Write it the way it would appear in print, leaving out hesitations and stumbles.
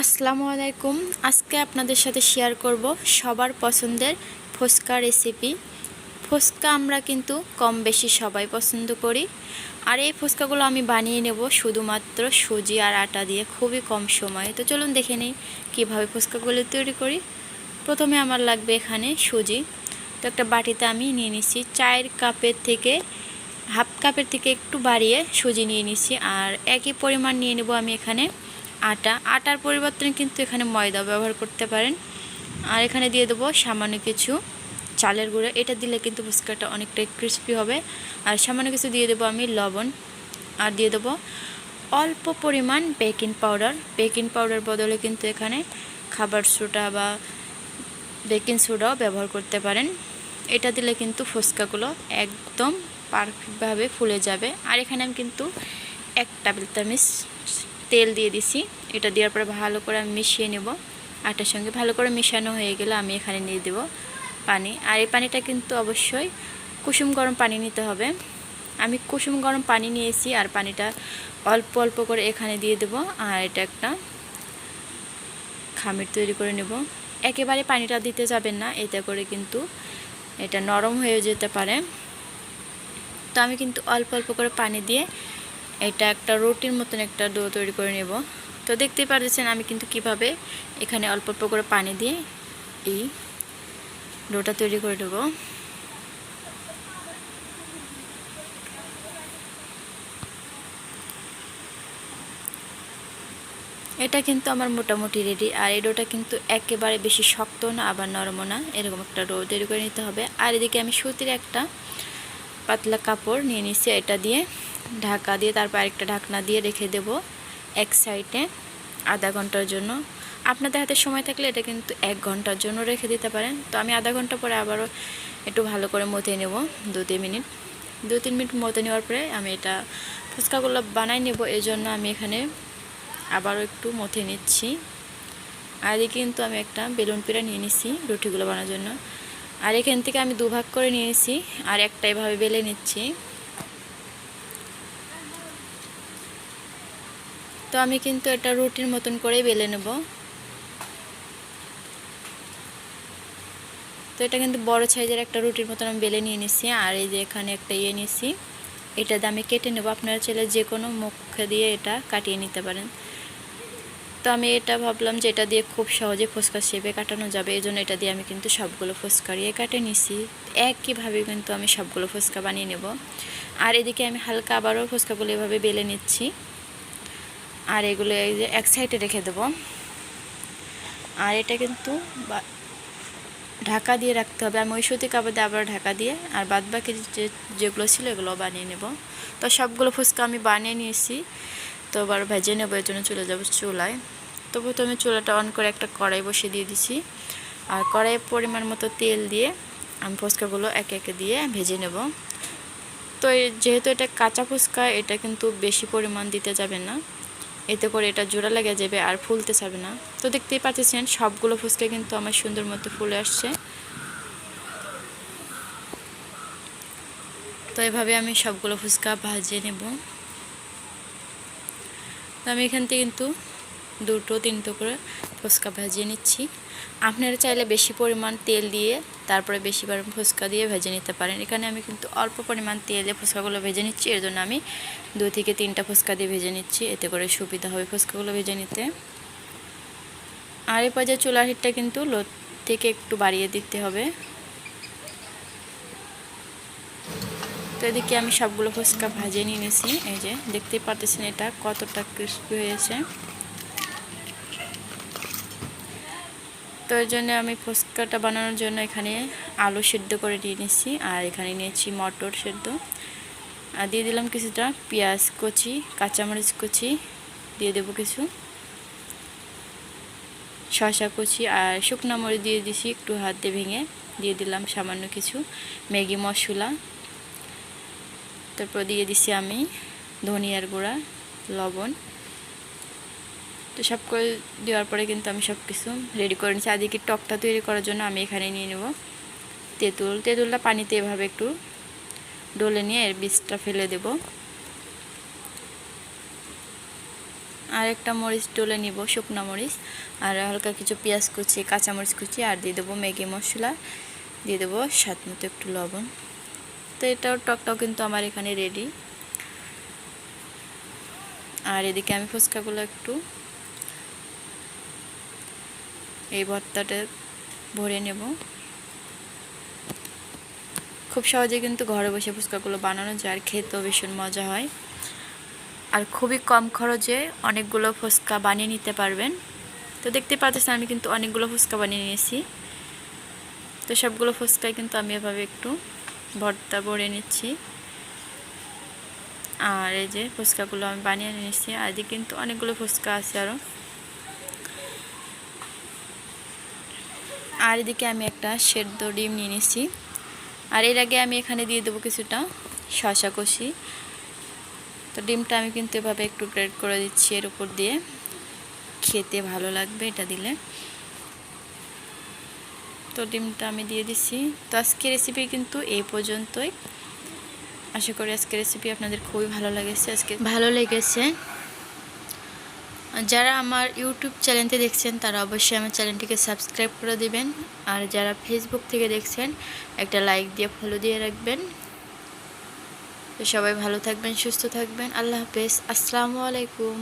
আসসালামু আলাইকুম। আজকে আপনাদের সাথে শেয়ার করব সবার পছন্দের ফুচকা রেসিপি। ফুচকা আমরা কিন্তু কম বেশি সবাই পছন্দ করি, আর এই ফুচকাগুলো আমি বানিয়ে নেব শুধুমাত্র সুজি আর আটা দিয়ে, খুবই কম সময়ে। তো চলুন দেখে নিই কীভাবে ফুচকাগুলো তৈরি করি। প্রথমে আমার লাগবে এখানে সুজি। তো একটা বাটিতে আমি নিয়ে নিচ্ছি চায়ের কাপের থেকে হাফ কাপের থেকে একটু বাড়িয়ে সুজি নিয়ে নিচ্ছি, আর একই পরিমাণ নিয়ে নেব আমি এখানে আটার পরিবর্তনে কিন্তু এখানে ময়দা ব্যবহার করতে পারেন। আর এখানে দিয়ে দেবো সামান্য কিছু চালের গুঁড়ো, এটা দিলে কিন্তু ফুচকাটা অনেকটাই ক্রিস্পি হবে। আর সামান্য কিছু দিয়ে দেবো আমি লবণ, আর দিয়ে দেবো অল্প পরিমাণ বেকিং পাউডার বদলে কিন্তু এখানে খাবার সোডা বা বেকিং সোডাও ব্যবহার করতে পারেন। এটা দিলে কিন্তু ফুচকাগুলো একদম পারফেক্টভাবে ফুলে যাবে। আর এখানে আমি কিন্তু 1 টেবিল চামচ তেল দিয়ে দিছি। এটা দেওয়ার পরে ভালো করে আমি মিশিয়ে নেব। আটার সঙ্গে ভালো করে মেশানো হয়ে গেলে আমি এখানে নিয়ে দেব পানি। আর এই পানিটা কিন্তু অবশ্যই কুসুম গরম পানি নিতে হবে। আমি কুসুম গরম পানি নিয়েছি, আর পানিটা অল্প অল্প করে এখানে দিয়ে দেব। আর এটা একটা খামির তৈরি করে নেব। একেবারে পানিটা দিতে যাবেন না, এতে করে কিন্তু এটা নরম হয়ে যেতে পারে। তো আমি কিন্তু অল্প অল্প করে পানি দিয়ে এটা একটা রুটির মতন একটা ডো তৈরি করে নেব। তো দেখতেই পাচ্ছেন আমি কিন্তু কিভাবে এখানে অল্প অল্প করে পানি দিয়ে এই ডোটা তৈরি করে নেব। এটা কিন্তু আমার মোটামুটি রেডি। আর এই ডোটা কিন্তু একেবারে বেশি শক্ত না আবার নরমও না, এরকম একটা ডো তৈরি করে নিতে হবে। আর এদিকে আমি সুতির একটা পাতলা কাপড় নিয়ে নিচ্ছি, এটা দিয়ে ঢাকা দিয়ে তারপর আরেকটা ঢাকনা দিয়ে রেখে দেব এক সাইডে আধা ঘন্টার জন্য। আপনাদের হাতে সময় থাকলে এটা কিন্তু 1 ঘন্টার জন্য রেখে দিতে পারেন। তো আমি আধা ঘন্টা পরে আবারও একটু ভালো করে মথে নেব 2-3 মিনিট মথে নেওয়ার পরে আমি এটা ফুচকাগুলো বানাই নেব। এই জন্য আমি এখানে আবারও একটু মথে নিচ্ছি। আর এদিকে কিন্তু আমি একটা বেলুন পিড়া নিয়ে নিচ্ছি রুটিগুলো বানানোর জন্য। আর এখান থেকে আমি 2 ভাগ করে নিয়েছি, আর একটা এভাবে বেলে নিচ্ছি। তো আমি কিন্তু এটা রুটির মতন করে বেলে নেব। তো এটা কিন্তু বড় সাইজের একটা রুটির মতন আমি বেলে নিয়ে নিচ্ছি। আর এই যে এখানে একটা নিচ্ছি, এটা দিয়ে আমি কেটে নেব। আপনারা চাইলে যে কোনো মুখে দিয়ে এটা কাটিয়ে নিতে পারেন। তো আমি এটা ভাবলাম যে এটা দিয়ে খুব সহজে ফুচকা শেপে কাটানো যাবে, এই জন্য এটা দিয়ে আমি কিন্তু সবগুলো ফুচকা কেটে নিছি। একইভাবে কিন্তু আমি সবগুলো ফুচকা বানিয়ে নেব। আর এদিকে আমি হালকা আবারও ফুচকাগুলো এভাবে বেলে নিচ্ছি, আর এগুলো এই যে এক সাইডে রেখে দেব। আর এটা কিন্তু ঢাকা দিয়ে রাখতে হবে। আমি ওই সুতি কাপড় দিয়ে আবার ঢাকা দিয়ে, আর বাদ বাকি যেগুলো ছিল এগুলো বানিয়ে নেব। তো সবগুলো ফুচকা আমি বানিয়ে নিয়েছি। তো আবার ভেজে নেবো, এর জন্য চলে যাব চুলায়। তো প্রথমে চুলাটা অন করে একটা কড়াই বসিয়ে দিয়ে দিছি, আর কড়াইয়ে পরিমাণ মতো তেল দিয়ে আমি ফুচকাগুলো একে একে দিয়ে ভেজে নেব। তো যেহেতু এটা কাঁচা ফুচকা, এটা কিন্তু বেশি পরিমাণ দিতে যাবে না, এতে করে এটা জোড়া লেগে যাবে আর ফুলতে যাবে না। তো দেখতেই পাচ্ছেন সবগুলো ফুচকা কিন্তু আমার সুন্দর মতো ফুলে আসছে। তো এভাবে আমি সবগুলো ফুচকা ভাজে নেব। তো আমি এখান থেকে কিন্তু 2-3 করে ফুচকা ভেজে নিচ্ছি। আপনারা চাইলে বেশি পরিমাণ তেল দিয়ে তারপরে বেশি পরিমাণ ফুচকা দিয়ে ভেজে নিতে পারেন। এখানে আমি কিন্তু অল্প পরিমাণ তেলে ফুচকাগুলো ভেজে নিচ্ছি, এর জন্য আমি 2-3টা ফুচকা দিয়ে ভেজে নিচ্ছি, এতে করে সুবিধা হবে ফুচকাগুলো ভেজে নিতে। আর এই পর্যায়ে চুলার হিটটা কিন্তু লো থেকে একটু বাড়িয়ে দিতে হবে। তো এদিকে আমি সবগুলো ফুচকা ভাজে নিয়ে নিয়েছি। এই যে দেখতেই পাচ্ছেন এটা কতটা ক্রিস্পি হয়েছে। তো এর জন্য আমি ফুচকাটা বানানোর জন্য এখানে আলু সিদ্ধ করে নিয়ে নিচ্ছি, আর এখানে নিয়েছি মটর সিদ্ধ, আর দিয়ে দিলাম কিছুটা পেঁয়াজ কুচি, কাঁচামরিচ কুচি দিয়ে দেবো, কিছু শসা কুচি, আর শুকনো মরিচ দিয়ে দিছি একটু হাত দিয়ে ভেঙে, দিয়ে দিলাম সামান্য কিছু ম্যাগি মশলা, তারপর দিয়ে দিছি আমি ধনিয়ার গুঁড়া, লবণ। তো সব করে দেওয়ার পরে কিন্তু আমি সব কিছু রেডি করে নিচ্ছি। আদিকে টকটা তৈরি করার জন্য আমি এখানে নিয়ে নেব তেঁতুলটা পানিতে এভাবে একটু ডলে নিয়ে এর বীজটা ফেলে দেব। আর একটা মরিচ ডলে নিব, শুকনো মরিচ, আর হালকা কিছু পেঁয়াজ কুচি, কাঁচামরিচ কুচি, আর দিয়ে দেবো ম্যাগি মশলা, দিয়ে দেবো স্বাদ মতো একটু লবণ। তো এটাও টকটাও কিন্তু আমার এখানে রেডি। আর এদিকে আমি ফুচকাগুলো একটু এই ভর্তাটা ভরে নেব। খুব সহজে কিন্তু ঘরে বসে ফুচকাগুলো বানানো যায়, আর খেতেও ভীষণ মজা হয়, আর খুবই কম খরচে অনেকগুলো ফুচকা বানিয়ে নিতে পারবেন। তো দেখতে পাচ্ছেন আমি কিন্তু অনেকগুলো ফুচকা বানিয়ে নিয়েছি। তো সবগুলো ফুচকায় কিন্তু আমি এভাবে একটু ভর্তা ভরে নিচ্ছি। আর এই যে ফুচকাগুলো আমি বানিয়ে নিয়েছি, আর এদিকে কিন্তু অনেকগুলো ফুচকা আছে আরও। আর এদিকে আমি একটা সেদ্ধ ডিম নিয়ে নিয়েছি। আর এর আগে আমি এখানে দিয়ে দেবো কিছুটা শসা কষি। তো ডিমটা আমি কিন্তু এভাবে একটু গ্রেড করে দিচ্ছি এর উপর দিয়ে, খেতে ভালো লাগবে এটা দিলে। তো ডিমটা আমি দিয়ে দিচ্ছি। তো আজকের রেসিপি কিন্তু এই পর্যন্তই। আশা করি আজকের রেসিপি আপনাদের খুবই ভালো লেগেছে। যারা আমার ইউটিউব চ্যানেলটি দেখছেন তারা অবশ্যই আমার চ্যানেলটিকে সাবস্ক্রাইব করে দিবেন, আর যারা ফেসবুক থেকে দেখছেন একটা লাইক দিয়ে ফলো দিয়ে রাখবেন। তো সবাই ভালো থাকবেন, সুস্থ থাকবেন। আল্লাহ হাফেজ, আসসালামু আলাইকুম।